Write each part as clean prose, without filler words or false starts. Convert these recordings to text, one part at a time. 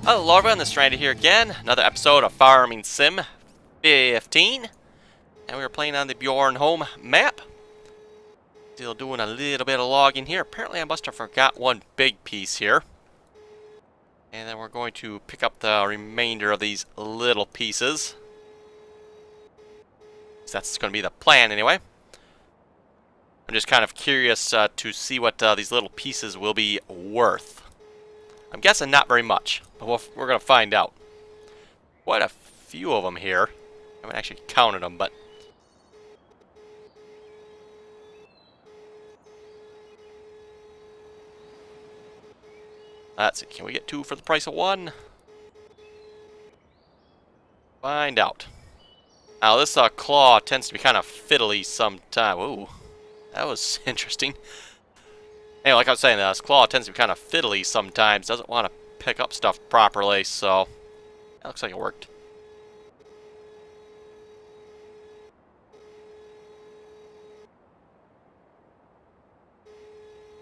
Hello everyone, this is Randy here again. Another episode of Farming Sim 15. And we are playing on the Bjornholm map. Still doing a little bit of logging here. Apparently I must have forgot one big piece here. And then we're going to pick up the remainder of these little pieces. So that's going to be the plan anyway. I'm just kind of curious to see what these little pieces will be worth. I'm guessing not very much, but we're going to find out. Quite a few of them here. I haven't actually counted them, but... Let's see, can we get two for the price of one? Find out. Now this claw tends to be kind of fiddly sometimes. Ooh, that was interesting. Anyway, like I was saying, this claw tends to be kind of fiddly sometimes. Doesn't want to pick up stuff properly, so that looks like it worked.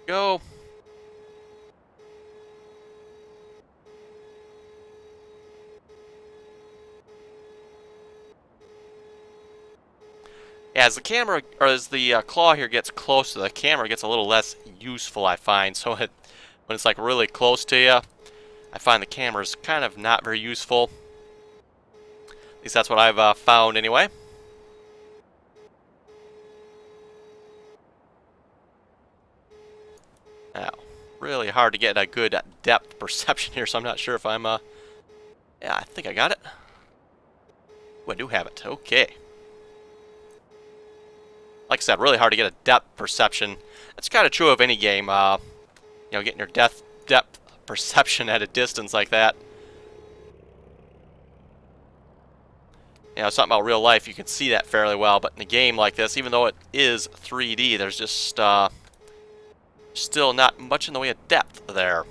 Go. Yeah, as the camera, or as the claw here gets close to the camera, it gets a little less useful, I find. So when it's like really close to you, I find the camera's kind of not very useful. At least that's what I've found anyway. Now, really hard to get a good depth perception here, so I'm not sure if I'm, yeah, I think I got it. Ooh, I do have it. Okay. Like I said, really hard to get a depth perception. That's kind of true of any game. You know, getting your depth perception at a distance like that. You know, something about real life, you can see that fairly well. But in a game like this, even though it is 3D, there's just still not much in the way of depth there.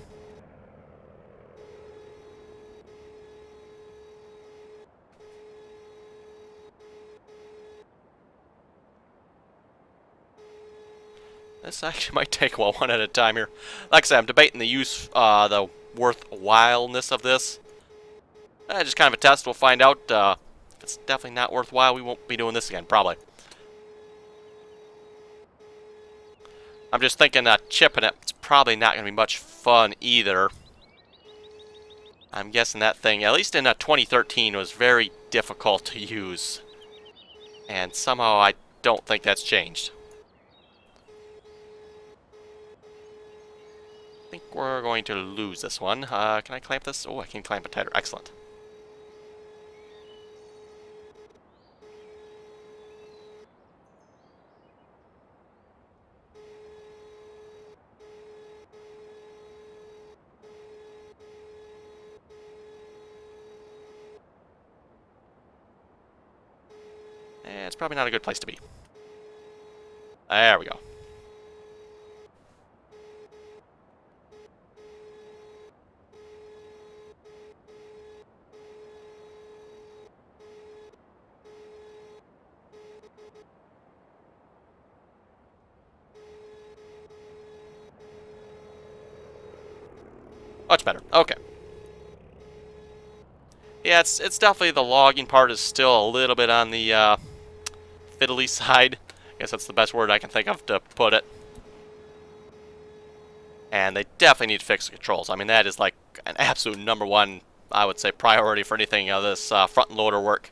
This actually might take a while, one at a time here. Like I said, I'm debating the worthwhileness of this. Just kind of a test. We'll find out. If it's definitely not worthwhile, we won't be doing this again, probably. I'm just thinking chipping it, it's probably not going to be much fun either. I'm guessing that thing, at least in 2013, was very difficult to use. And somehow I don't think that's changed. I think we're going to lose this one. Can I clamp this? Oh, I can clamp it tighter. Excellent. It's probably not a good place to be. There we go. Much better. Okay. Yeah, it's definitely the logging part is still a little bit on the fiddly side. I guess that's the best word I can think of to put it. And they definitely need to fix the controls. I mean, that is like an absolute #1, I would say, priority for anything of this front loader work.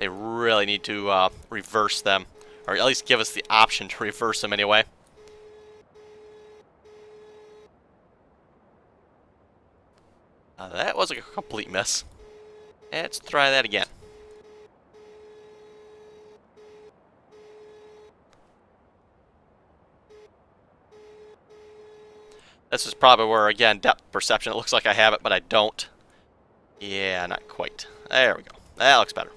They really need to reverse them, or at least give us the option to reverse them anyway. That was a complete miss. Let's try that again. This is probably where, again, depth perception. It looks like I have it, but I don't. Yeah, not quite. There we go. That looks better.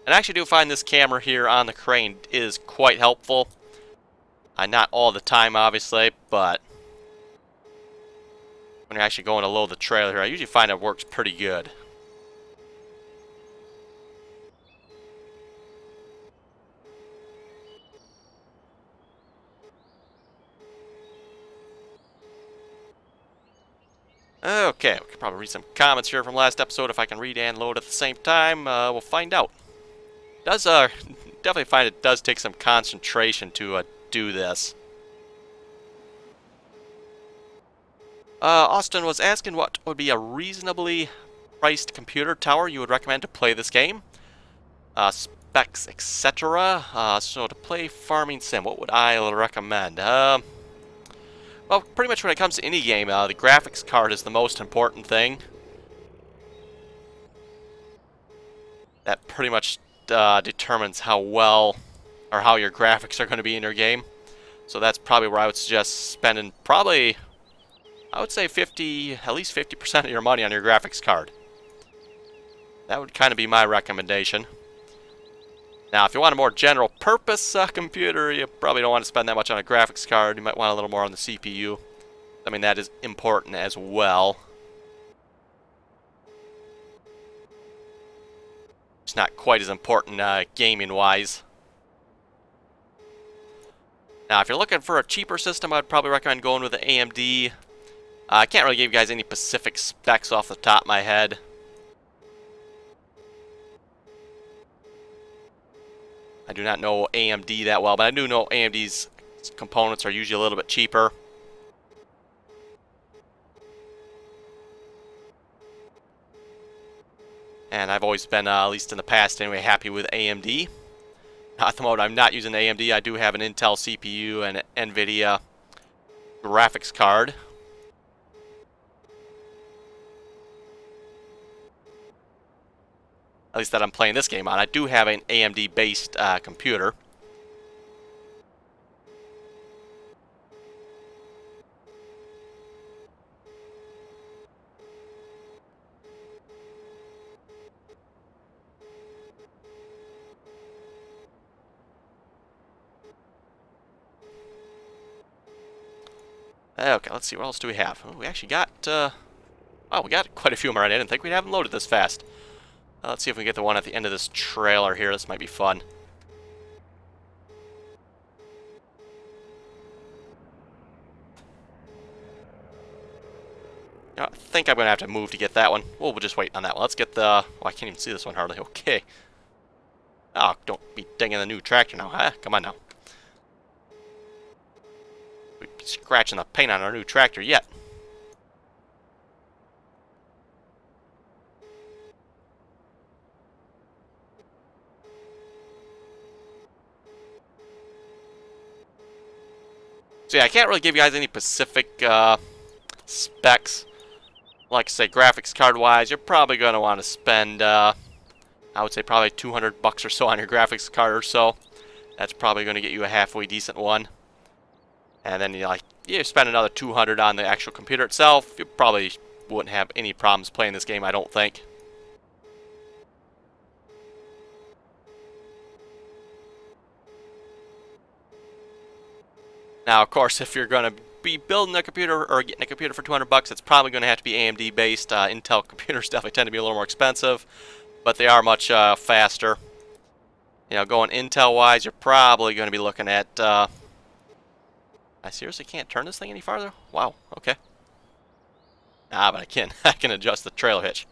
And I actually do find this camera here on the crane is quite helpful. Not all the time, obviously, but when you're actually going to load the trailer here, I usually find it works pretty good. Okay, we can probably read some comments here from last episode if I can read and load at the same time. We'll find out. Does definitely find it does take some concentration to do this. Austin was asking what would be a reasonably priced computer tower you would recommend to play this game. Specs, etc. So to play Farming Sim, what would I recommend? Well, pretty much when it comes to any game, the graphics card is the most important thing. That pretty much determines how well or how your graphics are going to be in your game. So that's probably where I would suggest spending probably, I would say at least 50% of your money on your graphics card. That would kind of be my recommendation. Now, if you want a more general purpose computer, you probably don't want to spend that much on a graphics card. You might want a little more on the CPU. I mean, that is important as well. It's not quite as important gaming-wise. Now, if you're looking for a cheaper system, I'd probably recommend going with the AMD. I can't really give you guys any specific specs off the top of my head. I do not know AMD that well, but I do know AMD's components are usually a little bit cheaper. And I've always been, at least in the past anyway, happy with AMD. At the moment, I'm not using AMD. I do have an Intel CPU and an NVIDIA graphics card. At least that I'm playing this game on. I do have an AMD-based computer. Okay, let's see. What else do we have? Oh, we actually got... oh, we got quite a few of them already. I didn't think we'd have them loaded this fast. Let's see if we can get the one at the end of this trailer here. This might be fun. I think I'm going to have to move to get that one. We'll just wait on that one. Let's get the... Oh, I can't even see this one hardly. Okay. Oh, don't be dinging the new tractor now. Huh? Come on now. We'd be scratching the paint on our new tractor yet. So yeah, I can't really give you guys any specific specs. Like I say, graphics card wise, you're probably going to want to spend, I would say probably 200 bucks or so on your graphics card or so. That's probably going to get you a halfway decent one. And then you spend another 200 on the actual computer itself. You probably wouldn't have any problems playing this game, I don't think. Now, of course, if you're going to be building a computer or getting a computer for 200 bucks, it's probably going to have to be AMD based. Intel computers definitely tend to be a little more expensive, but they are much faster. You know, going Intel wise, you're probably going to be looking at... I seriously can't turn this thing any farther? Wow, okay. Ah, but I can. I can adjust the trailer hitch.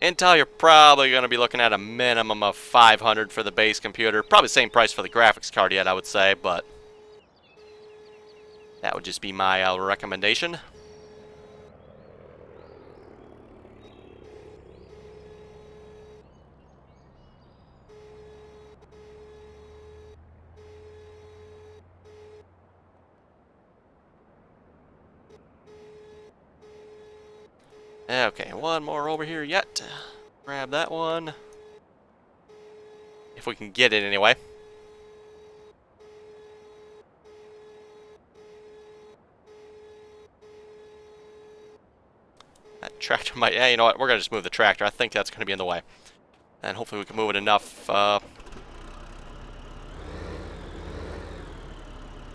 Intel, you're probably going to be looking at a minimum of $500 for the base computer. Probably the same price for the graphics card yet, I would say, but that would just be my recommendation. Okay, one more over here yet. Grab that one. If we can get it anyway. That tractor might... Yeah, you know what? We're going to just move the tractor. I think that's going to be in the way. And hopefully we can move it enough.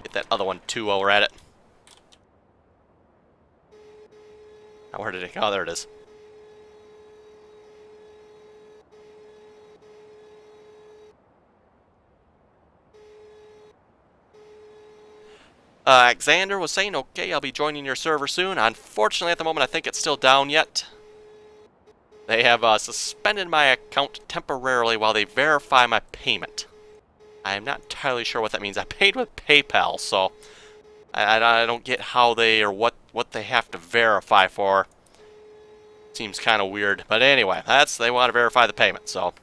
Get that other one too while we're at it. Now, where did it go? Oh, there it is. Alexander was saying, okay, I'll be joining your server soon. Unfortunately, at the moment, I think it's still down yet. They have suspended my account temporarily while they verify my payment. I'm not entirely sure what that means. I paid with PayPal, so I don't get how they or what they have to verify for. Seems kind of weird. But anyway, they want to verify the payment, so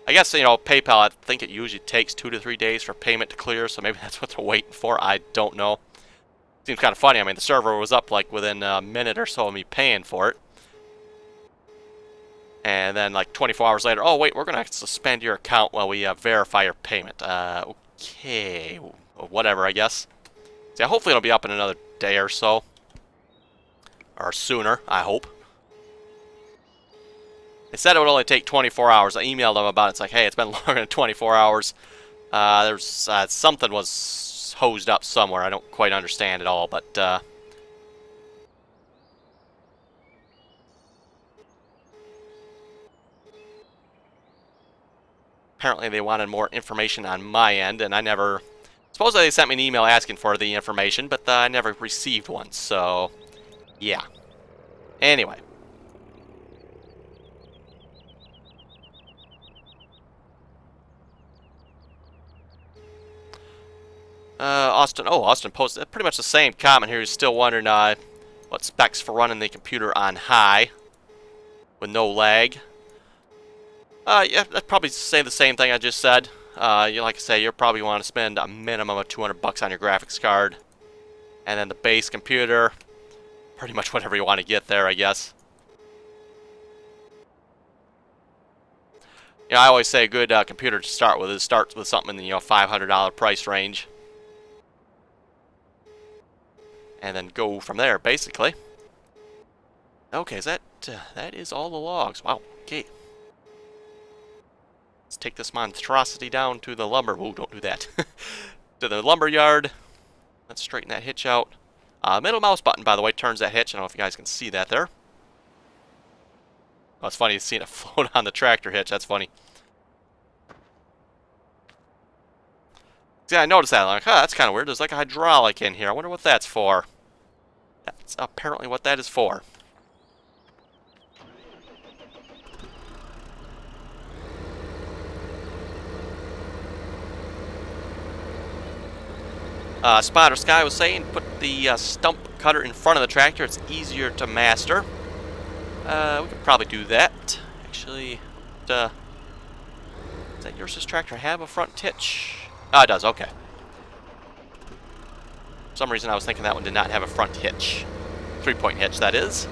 I guess, you know, PayPal, I think it usually takes 2 to 3 days for payment to clear, so maybe that's what they're waiting for. I don't know. Seems kind of funny. I mean, the server was up like within a minute or so of me paying for it. And then like 24 hours later, oh wait, we're going to suspend your account while we verify your payment. Okay, whatever, I guess. So hopefully it'll be up in another day or so. Or sooner, I hope. They said it would only take 24 hours. I emailed them about it. It's like, hey, it's been longer than 24 hours. There's something was hosed up somewhere. I don't quite understand it all, but apparently they wanted more information on my end, and I never... Supposedly they sent me an email asking for the information, but I never received one, so... yeah. Anyway. Austin. Oh, Austin posted pretty much the same comment here. He's still wondering what specs for running the computer on high with no lag. Yeah, I'd probably say the same thing I just said. Like I say, you'll probably want to spend a minimum of $200 on your graphics card, and then the base computer, pretty much whatever you want to get there, I guess. You know, I always say a good computer to start with starts with something in the $500 price range. And then go from there, basically. Okay, is that is all the logs. Wow, okay. Let's take this monstrosity down to the lumber... Ooh, don't do that. To the lumber yard. Let's straighten that hitch out. Middle mouse button, by the way, turns that hitch. I don't know if you guys can see that there. Oh, it's funny seeing it float on the tractor hitch. That's funny. Yeah, I noticed that. I'm like, that's kind of weird. There's like a hydraulic in here. I wonder what that's for. That's apparently what that is for. Spotter Sky was saying, put the stump cutter in front of the tractor. It's easier to master. We could probably do that. Actually, is that yours? This tractor have a front hitch? Ah, it does. Okay. For some reason, I was thinking that one did not have a front hitch. 3-point hitch, that is.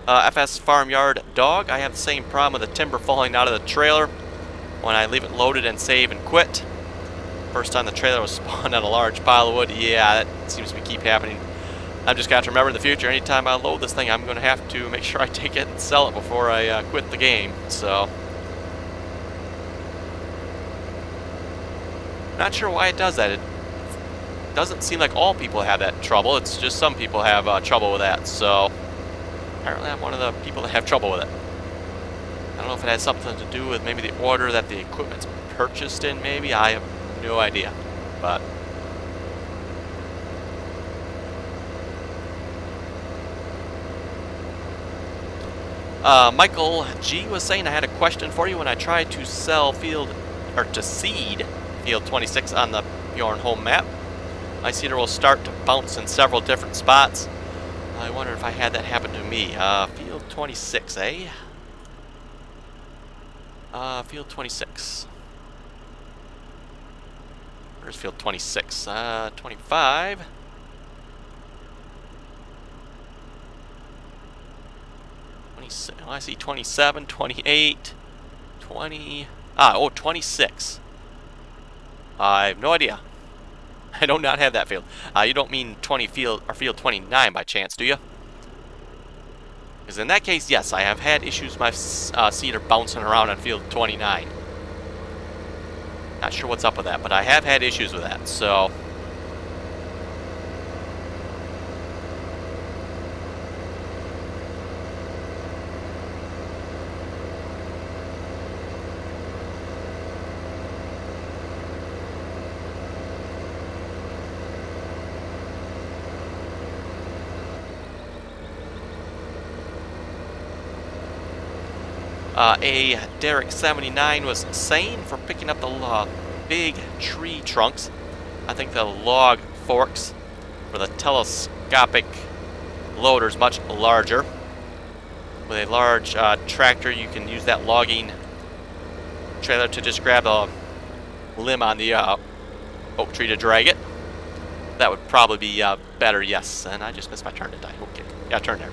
FS Farmyard Dog. I have the same problem with the timber falling out of the trailer when I leave it loaded and save and quit. First time the trailer was spawned on a large pile of wood. Yeah, that seems to keep happening. I've just got to remember in the future, anytime I load this thing, I'm going to have to make sure I take it and sell it before I quit the game. So, not sure why it does that. It doesn't seem like all people have that trouble. It's just some people have trouble with that. So, apparently I'm one of the people that have trouble with it. I don't know if it has something to do with maybe the order that the equipment's purchased in, maybe. I have no idea. But Michael G was saying, I had a question for you. When I tried to sell to seed field 26 on the Bjornholm map, my seeder will start to bounce in several different spots. I wonder if I had that happen to me. Field 26, eh? Field 26. Where's field 26? 25. I see 27, 28, 20. Oh, 26. I have no idea. I do not have that field. You don't mean 20 field or field 29 by chance, do you? Because in that case, yes, I have had issues with my seeder bouncing around on field 29. Not sure what's up with that, but I have had issues with that, so. A Derek 79 was saying for picking up the big tree trunks. I think the log forks for the telescopic loader is much larger. With a large tractor, you can use that logging trailer to just grab a limb on the oak tree to drag it. That would probably be better, yes. And I just missed my turn, didn't I? Okay. Yeah, turn there.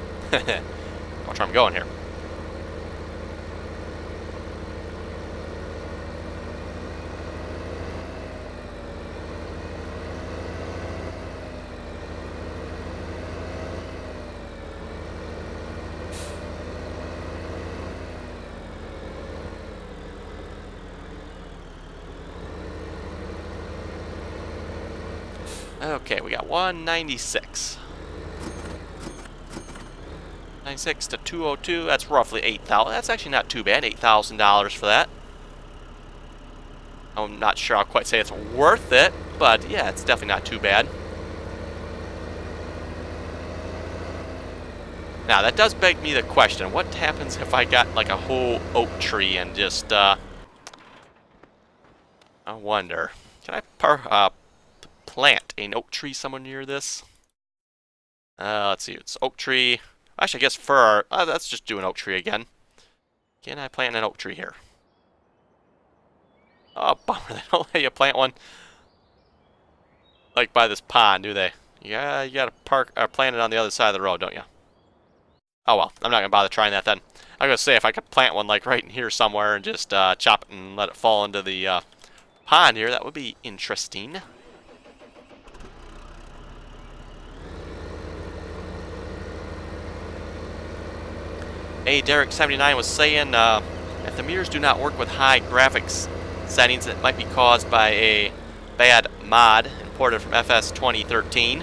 Watch where I'm going here. Okay, we got 196. 96 to 202, that's roughly 8,000. That's actually not too bad, $8,000 for that. I'm not sure I'll quite say it's worth it, but yeah, it's definitely not too bad. Now, that does beg me the question, what happens if I got like a whole oak tree and just, I wonder, can I plant an oak tree somewhere near this? Let's see, it's oak tree. Actually, I guess fir. Let's just do an oak tree again. Can I plant an oak tree here? Oh, bummer. They don't let you plant one like by this pond, do they? Yeah, you gotta plant it on the other side of the road, don't you? Oh well, I'm not gonna bother trying that then. I'm gonna say if I could plant one like right in here somewhere and just chop it and let it fall into the pond here, that would be interesting. A Derek 79 was saying if the mirrors do not work with high graphics settings, it might be caused by a bad mod imported from FS 2013.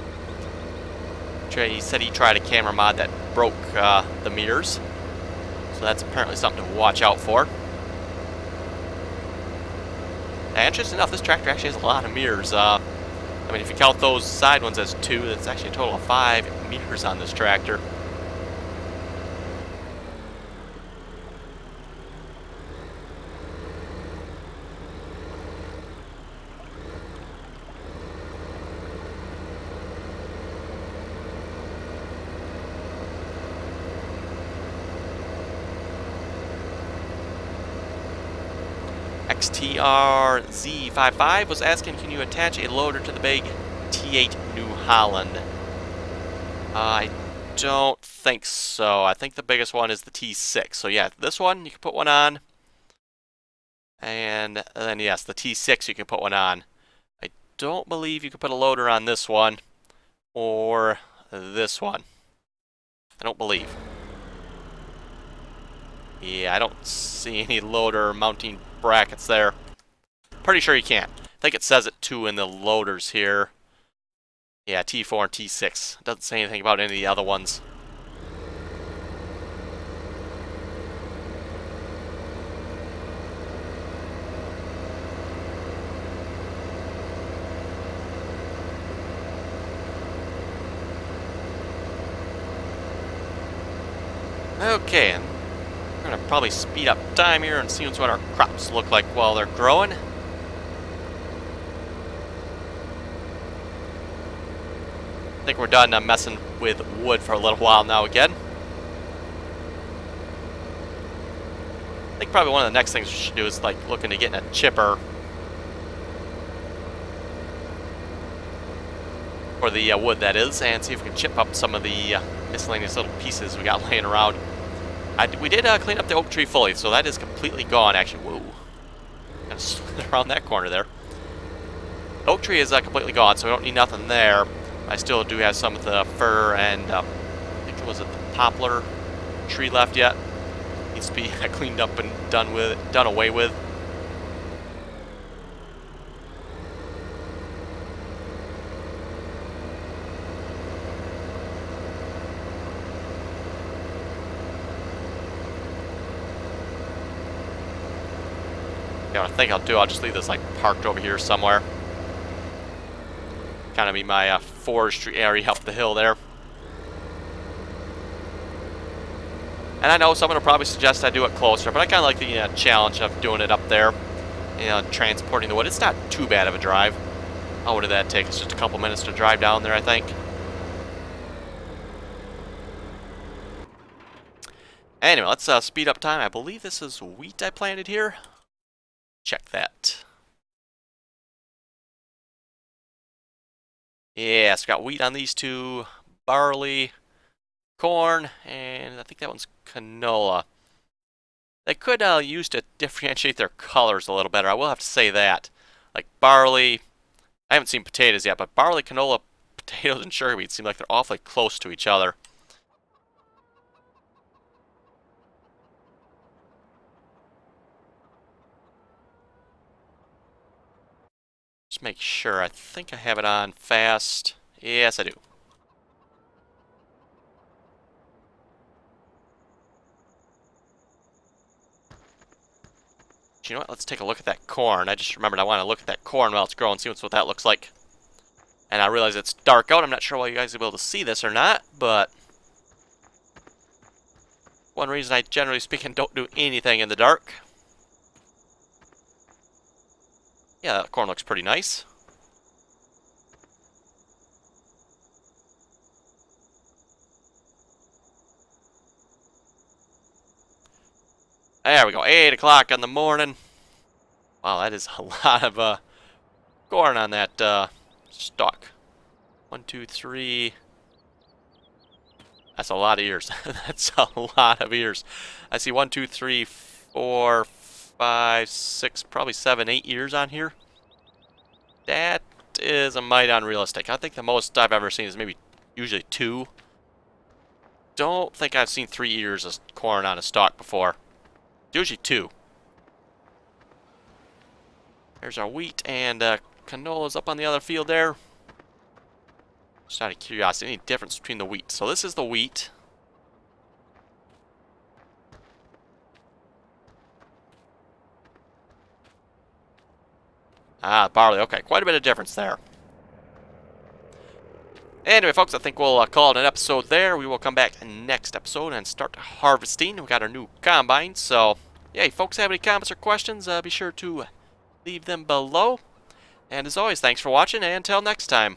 He said he tried a camera mod that broke the mirrors, so that's apparently something to watch out for. And interesting enough, this tractor actually has a lot of mirrors. I mean, if you count those side ones as 2, that's actually a total of 5 mirrors on this tractor. XTRZ55 was asking, can you attach a loader to the big T8 New Holland? I don't think so. I think the biggest one is the T6. So yeah, this one you can put one on. And then yes, the T6 you can put one on. I don't believe you can put a loader on this one or this one. I don't believe. Yeah, I don't see any loader mounting brackets there. Pretty sure you can't. I think it says it too in the loaders here. Yeah, T4 and T6. It doesn't say anything about any of the other ones. Okay, and we're going to probably speed up time here and see what our crops look like while they're growing. I think we're done messing with wood for a little while now again. I think probably one of the next things we should do is like looking to getting a chipper for the wood, that is, and see if we can chip up some of the miscellaneous little pieces we got laying around. We did clean up the oak tree fully, so that is completely gone, actually. Whoa. Kind of slid around that corner there. The oak tree is completely gone, so we don't need nothing there. I still do have some of the fir and, I think it was the poplar tree left yet. Needs to be cleaned up and done away with. Yeah, what I think I'll do, I'll just leave this like parked over here somewhere. Kind of be my forestry area up the hill there. And I know someone will probably suggest I do it closer, but I kind of like the challenge of doing it up there. You know, transporting the wood. It's not too bad of a drive. How did that take? It's just a couple minutes to drive down there, I think. Anyway, let's speed up time. I believe this is wheat I planted here. Check that. Yeah, it's got wheat on these two, barley, corn, and I think that one's canola. They could use to differentiate their colors a little better. I will have to say that. Like barley, I haven't seen potatoes yet, but barley, canola, potatoes, and sugar beets seem like they're awfully close to each other. Just make sure. I think I have it on fast. Yes, I do. You know what? Let's take a look at that corn. I just remembered I want to look at that corn while it's growing, see what that looks like. And I realize it's dark out. I'm not sure why you guys will be able to see this or not, but one reason I, generally speaking, don't do anything in the dark. Yeah, that corn looks pretty nice. There we go, 8 o'clock in the morning. Wow, that is a lot of corn on that stalk. 1, 2, 3. That's a lot of ears. That's a lot of ears. I see 1, 2, 3, 4, 5, 6, probably 7, 8 ears on here. That is a mite unrealistic. I think the most I've ever seen is maybe usually 2. Don't think I've seen 3 ears of corn on a stalk before. Usually 2. There's our wheat, and canola's up on the other field there. Just out of curiosity, any difference between the wheat? So this is the wheat. Ah, barley. Okay, quite a bit of difference there. Anyway, folks, I think we'll call it an episode there. We will come back next episode and start harvesting. We got our new combine, so yeah, if folks have any comments or questions, be sure to leave them below. And as always, thanks for watching, and until next time.